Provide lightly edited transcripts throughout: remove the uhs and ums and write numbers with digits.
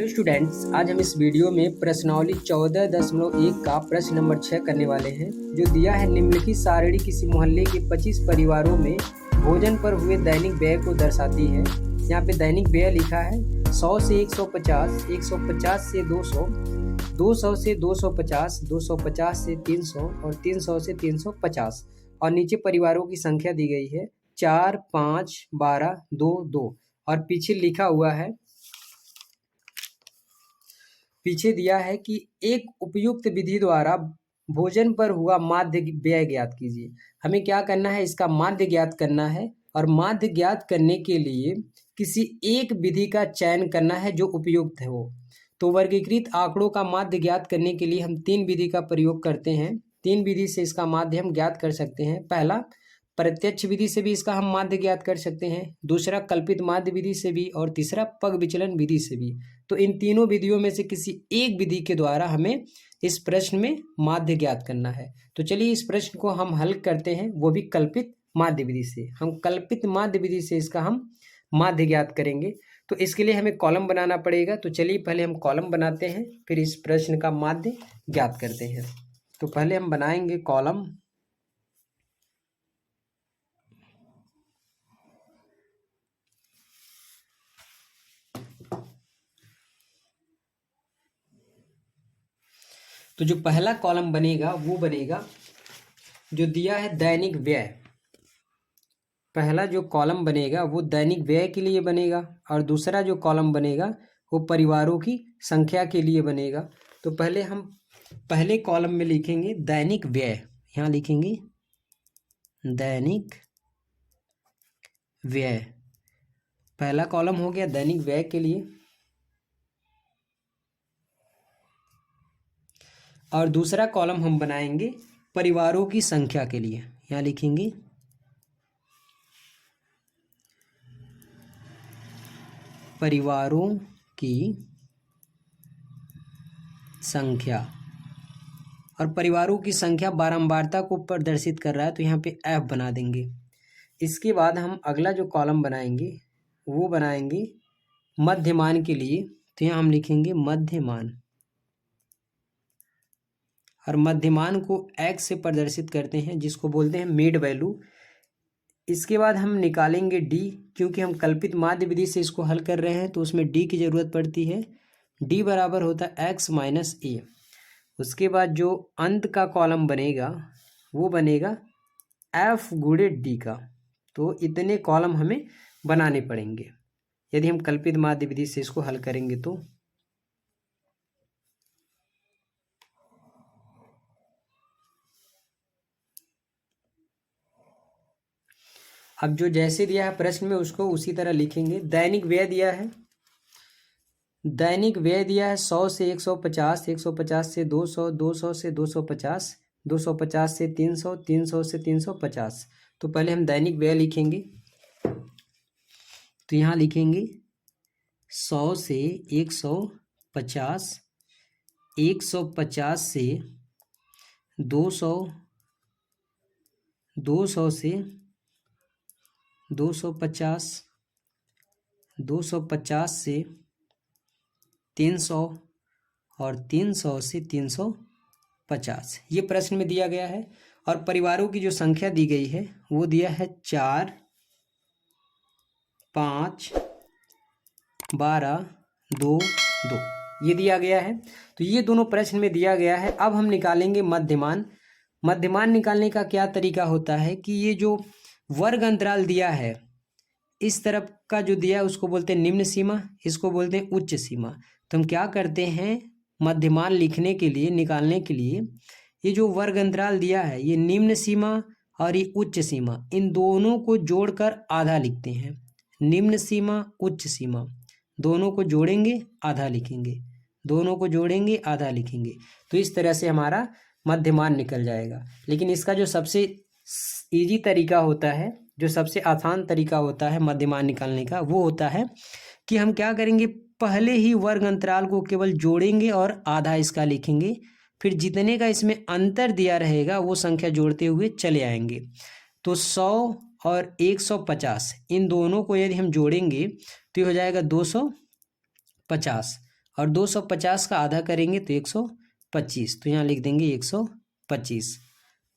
Hello students, आज हम इस वीडियो में प्रश्नावली 14.1 का प्रश्न नंबर 6 करने वाले हैं। जो दिया है, निम्नलिखित सारणी किसी मोहल्ले के 25 परिवारों में भोजन पर हुए दैनिक व्यय को दर्शाती है। यहाँ पे दैनिक व्यय लिखा है 100 से 150, 150 से 200, 200 से 250, 250 से 300 और 300 से 350। और नीचे परिवारों की संख्या दी गई है 4, 5, 12, 2, 2। और पीछे लिखा हुआ है, पीछे दिया है कि एक उपयुक्त विधि द्वारा भोजन पर हुआ माध्य व्यय ज्ञात कीजिए। हमें क्या करना है, इसका माध्य ज्ञात करना है। और माध्य ज्ञात करने के लिए किसी एक विधि का चयन करना है जो उपयुक्त है वो। तो वर्गीकृत आंकड़ों का माध्य ज्ञात करने के लिए हम 3 विधि का प्रयोग करते हैं। 3 विधि से इसका माध्य हम ज्ञात कर सकते हैं। पहला, प्रत्यक्ष विधि से भी इसका हम माध्य ज्ञात कर सकते हैं। दूसरा, कल्पित माध्य विधि से भी। और तीसरा, पग विचलन विधि से भी। तो इन तीनों विधियों में से किसी एक विधि के द्वारा हमें इस प्रश्न में माध्य ज्ञात करना है। तो चलिए इस प्रश्न को हम हल करते हैं, वो भी कल्पित माध्य विधि से। हम कल्पित माध्य विधि से इसका हम माध्य ज्ञात करेंगे। तो इसके लिए हमें कॉलम बनाना पड़ेगा। तो चलिए पहले हम कॉलम बनाते हैं, फिर इस प्रश्न का माध्य ज्ञात करते हैं। तो पहले हम बनाएंगे कॉलम। तो जो पहला कॉलम बनेगा वो बनेगा, जो दिया है दैनिक व्यय। पहला जो कॉलम बनेगा वो दैनिक व्यय के लिए बनेगा। और दूसरा जो कॉलम बनेगा वो परिवारों की संख्या के लिए बनेगा। तो पहले हम पहले कॉलम में लिखेंगे दैनिक व्यय। यहाँ लिखेंगे दैनिक व्यय। पहला कॉलम हो गया दैनिक व्यय के लिए। और दूसरा कॉलम हम बनाएंगे परिवारों की संख्या के लिए। यहाँ लिखेंगे परिवारों की संख्या। और परिवारों की संख्या बारंबारता को प्रदर्शित कर रहा है, तो यहाँ पे F बना देंगे। इसके बाद हम अगला जो कॉलम बनाएंगे वो बनाएंगे मध्यमान के लिए। तो यहाँ हम लिखेंगे मध्यमान। और मध्यमान को X से प्रदर्शित करते हैं, जिसको बोलते हैं मिड वैल्यू। इसके बाद हम निकालेंगे D, क्योंकि हम कल्पित माध्य विधि से इसको हल कर रहे हैं तो उसमें D की ज़रूरत पड़ती है। D बराबर होता है X माइनस A। उसके बाद जो अंत का कॉलम बनेगा वो बनेगा F गुणे D का। तो इतने कॉलम हमें बनाने पड़ेंगे यदि हम कल्पित माध्य विधि से इसको हल करेंगे। तो अब जो जैसे दिया है प्रश्न में उसको उसी तरह लिखेंगे। दैनिक व्यय दिया है, दैनिक व्यय दिया है 100 से 150, 150 से 200, 200 से 250, 250 से 300, 300 से 350। तो पहले हम दैनिक व्यय लिखेंगे। तो यहाँ लिखेंगे 100 से 150, 150 से 200, 200 से 250, 250 से 300 और 300 से 350। ये प्रश्न में दिया गया है। और परिवारों की जो संख्या दी गई है वो दिया है 4, 5, 12, 2, 2। ये दिया गया है। तो ये दोनों प्रश्न में दिया गया है। अब हम निकालेंगे मध्यमान। मध्यमान निकालने का क्या तरीका होता है कि ये जो वर्ग अंतराल दिया है, इस तरफ का जो दिया है उसको बोलते हैं निम्न सीमा, इसको बोलते हैं उच्च सीमा। तो हम क्या करते हैं, मध्यमान लिखने के लिए, निकालने के लिए, ये जो वर्ग अंतराल दिया है ये निम्न सीमा और ये उच्च सीमा, इन दोनों को जोड़कर आधा लिखते हैं। निम्न सीमा उच्च सीमा दोनों को जोड़ेंगे आधा लिखेंगे, दोनों को जोड़ेंगे आधा लिखेंगे। तो इस तरह से हमारा मध्यमान निकल जाएगा। लेकिन इसका जो सबसे इजी तरीका होता है, जो सबसे आसान तरीका होता है मध्यमान निकालने का, वो होता है कि हम क्या करेंगे, पहले ही वर्ग अंतराल को केवल जोड़ेंगे और आधा इसका लिखेंगे। फिर जितने का इसमें अंतर दिया रहेगा वो संख्या जोड़ते हुए चले आएंगे। तो 100 और 150 इन दोनों को यदि हम जोड़ेंगे तो ये हो जाएगा 250। और 250 का आधा करेंगे तो 125, तो यहाँ लिख देंगे 125।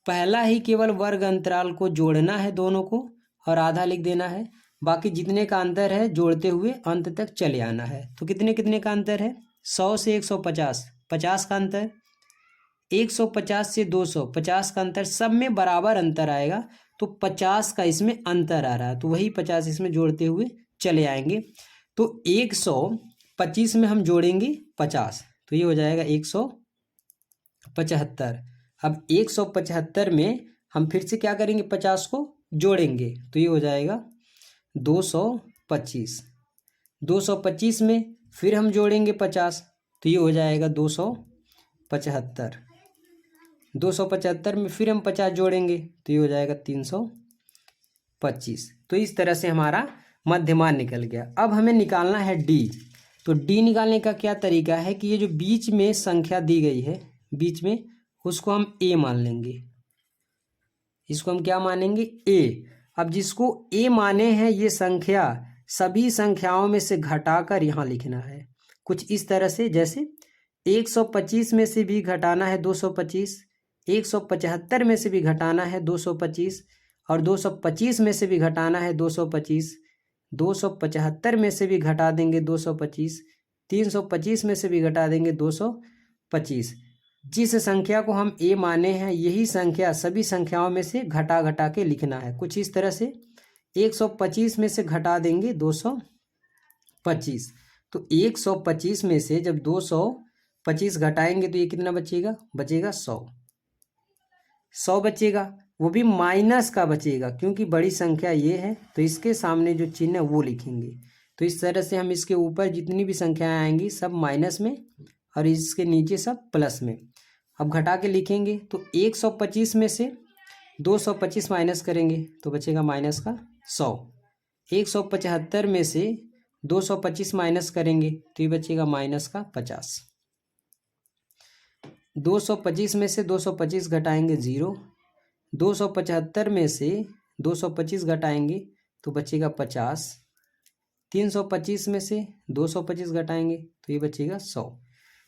पहला ही केवल वर्ग अंतराल को जोड़ना है दोनों को और आधा लिख देना है, बाकी जितने का अंतर है जोड़ते हुए अंत तक चले आना है। तो कितने कितने का अंतर है, 100 से 150, 50 का अंतर, 150 से 200, 50 का अंतर, सब में बराबर अंतर आएगा तो 50 का इसमें अंतर आ रहा है, तो वही 50 इसमें जोड़ते हुए चले आएंगे। तो 125 में हम जोड़ेंगे 50, तो ये हो जाएगा 175। अब 175 में हम फिर से क्या करेंगे, 50 को जोड़ेंगे, तो ये हो जाएगा 225। 225 में फिर हम जोड़ेंगे 50, तो ये हो जाएगा 275। 275 में फिर हम 50 जोड़ेंगे, तो ये हो जाएगा 325। तो इस तरह से हमारा मध्यमान निकल गया। अब हमें निकालना है डी। तो डी निकालने का क्या तरीका है कि ये जो बीच में संख्या दी गई है, बीच में, उसको हम ए मान लेंगे। इसको हम क्या मानेंगे, ए। अब जिसको ए माने हैं ये संख्या सभी संख्याओं में से घटाकर यहाँ लिखना है कुछ इस तरह से, जैसे 125 में से भी घटाना है 225, 175 में से भी घटाना है 225, और 225 में से भी घटाना है 225, 275 में से भी घटा देंगे 225, 325 में से भी घटा देंगे 225। जिस संख्या को हम ए माने हैं यही संख्या सभी संख्याओं में से घटा घटा के लिखना है कुछ इस तरह से। 125 में से घटा देंगे 225, तो 125 में से जब 225 घटाएंगे तो ये कितना बचेगा, बचेगा 100। 100 बचेगा, वो भी माइनस का बचेगा क्योंकि बड़ी संख्या ये है, तो इसके सामने जो चिन्ह है वो लिखेंगे। तो इस तरह से हम इसके ऊपर जितनी भी संख्याएं आएंगी सब माइनस में और इसके नीचे सब प्लस में। अब घटा के लिखेंगे तो 125 में से 225 माइनस करेंगे तो बचेगा माइनस का 100। 175 में से 225 माइनस करेंगे तो ये बचेगा माइनस का 50। 225 में से 225 घटाएंगे 0। 275 में से 225 घटाएंगे तो बचेगा 50। 325 में से 225 घटाएंगे तो ये बचेगा 100।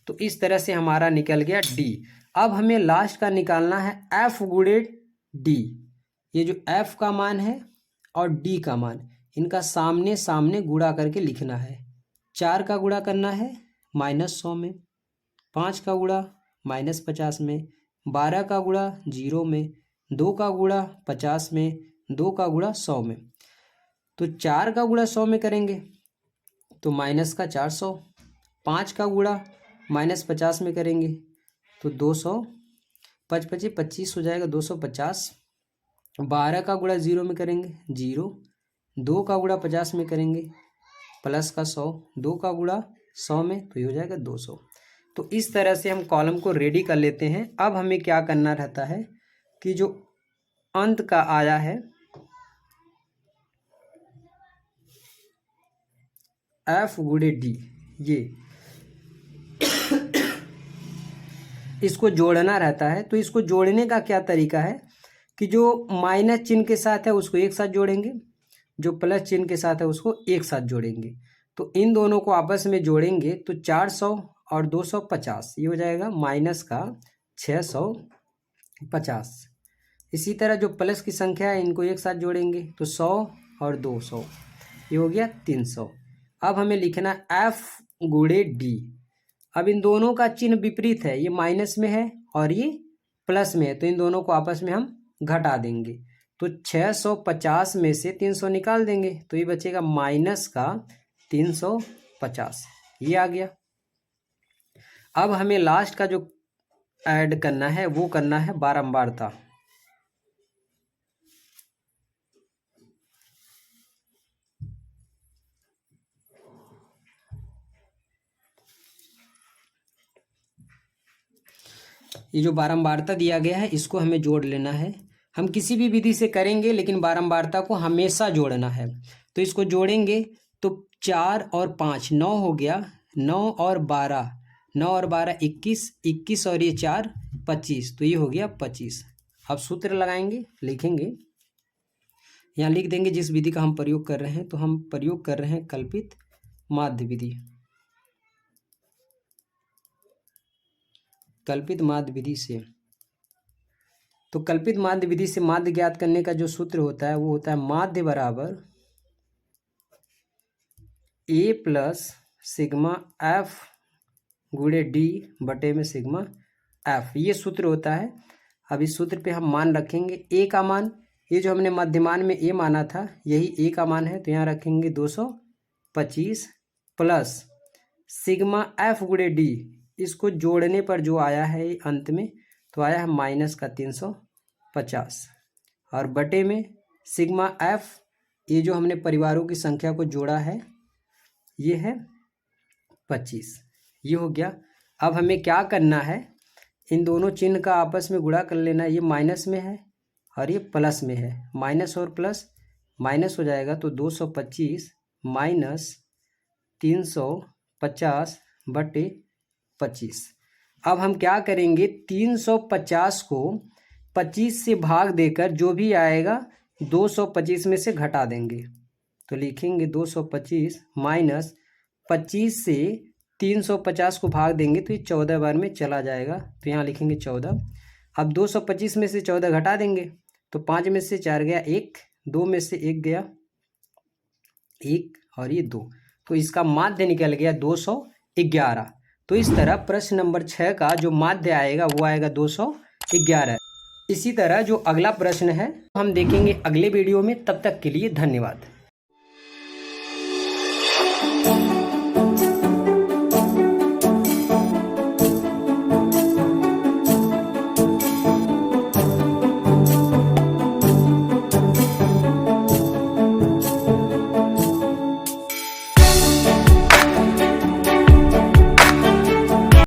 तो इस तरह से हमारा निकल गया डी। अब हमें लास्ट का निकालना है एफ गुणे डी। ये जो एफ का मान है और डी का मान, इनका सामने सामने गुणा करके लिखना है। 4 का गुणा करना है -100 में, 5 का गुणा -50 में, 12 का गुणा 0 में, 2 का गुणा 50 में, 2 का गुणा 100 में। तो 4 का गुणा 100 में करेंगे तो माइनस का 400। 5 का गुणा -50 में करेंगे तो 200, 5 पचे 25 हो जाएगा 250। 12 का गुणा 0 में करेंगे 0। 2 का गुणा 50 में करेंगे प्लस का 100। 2 का गुणा 100 में तो ये हो जाएगा 200। तो इस तरह से हम कॉलम को रेडी कर लेते हैं। अब हमें क्या करना रहता है कि जो अंत का आया है एफ गुणे डी, ये इसको जोड़ना रहता है। तो इसको जोड़ने का क्या तरीका है कि जो माइनस चिन्ह के साथ है उसको एक साथ जोड़ेंगे, जो प्लस चिन्ह के साथ है उसको एक साथ जोड़ेंगे। तो इन दोनों को आपस में जोड़ेंगे तो 400 और 250 ये हो जाएगा माइनस का 650। इसी तरह जो प्लस की संख्या है इनको एक साथ जोड़ेंगे तो 100 और 200 ये हो गया 300। अब हमें लिखना एफ गुणे डी। अब इन दोनों का चिन्ह विपरीत है, ये माइनस में है और ये प्लस में है, तो इन दोनों को आपस में हम घटा देंगे। तो 650 में से 300 निकाल देंगे तो ये बचेगा माइनस का 350, ये आ गया। अब हमें लास्ट का जो ऐड करना है वो करना है बारंबारता। ये जो बारंबारता दिया गया है इसको हमें जोड़ लेना है। हम किसी भी विधि से करेंगे लेकिन बारंबारता को हमेशा जोड़ना है। तो इसको जोड़ेंगे तो 4 और 5 9 हो गया, 9 और 12, 9 और 12 21, 21 और ये 4 25, तो ये हो गया 25। अब सूत्र लगाएंगे, लिखेंगे, यहाँ लिख देंगे जिस विधि का हम प्रयोग कर रहे हैं। तो हम प्रयोग कर रहे हैं कल्पित माध्य विधि। कल्पित माध्य विधि से, तो कल्पित माध्य विधि से माध्य ज्ञात करने का जो सूत्र होता है वो होता है माध्य बराबर ए प्लस सिग्मा एफ गुणे डी बटे में सिग्मा एफ, ये सूत्र होता है। अब इस सूत्र पे हम मान रखेंगे ए का मान, ये जो हमने मध्यमान में ए माना था यही ए का मान है, तो यहाँ रखेंगे 225 प्लस सिग्मा एफ गुणे डी, इसको जोड़ने पर जो आया है अंत में तो आया है माइनस का 350, और बटे में सिग्मा एफ, ये जो हमने परिवारों की संख्या को जोड़ा है ये है 25, ये हो गया। अब हमें क्या करना है, इन दोनों चिन्ह का आपस में गुणा कर लेना, ये माइनस में है और ये प्लस में है, माइनस और प्लस माइनस हो जाएगा, तो 225 माइनस 350 बटे 25। अब हम क्या करेंगे, 350 को 25 से भाग देकर जो भी आएगा 225 में से घटा देंगे, तो लिखेंगे 225 माइनस 25 से 350 को भाग देंगे तो ये 14 बार में चला जाएगा, तो यहाँ लिखेंगे 14। अब 225 में से 14 घटा देंगे तो 5 में से 4 गया 1, 2 में से 1 गया 1 और ये 2, तो इसका माध्य निकल गया 211। तो इस तरह प्रश्न नंबर 6 का जो माध्य आएगा वो आएगा 211। इसी तरह जो अगला प्रश्न है हम देखेंगे अगले वीडियो में, तब तक के लिए धन्यवाद।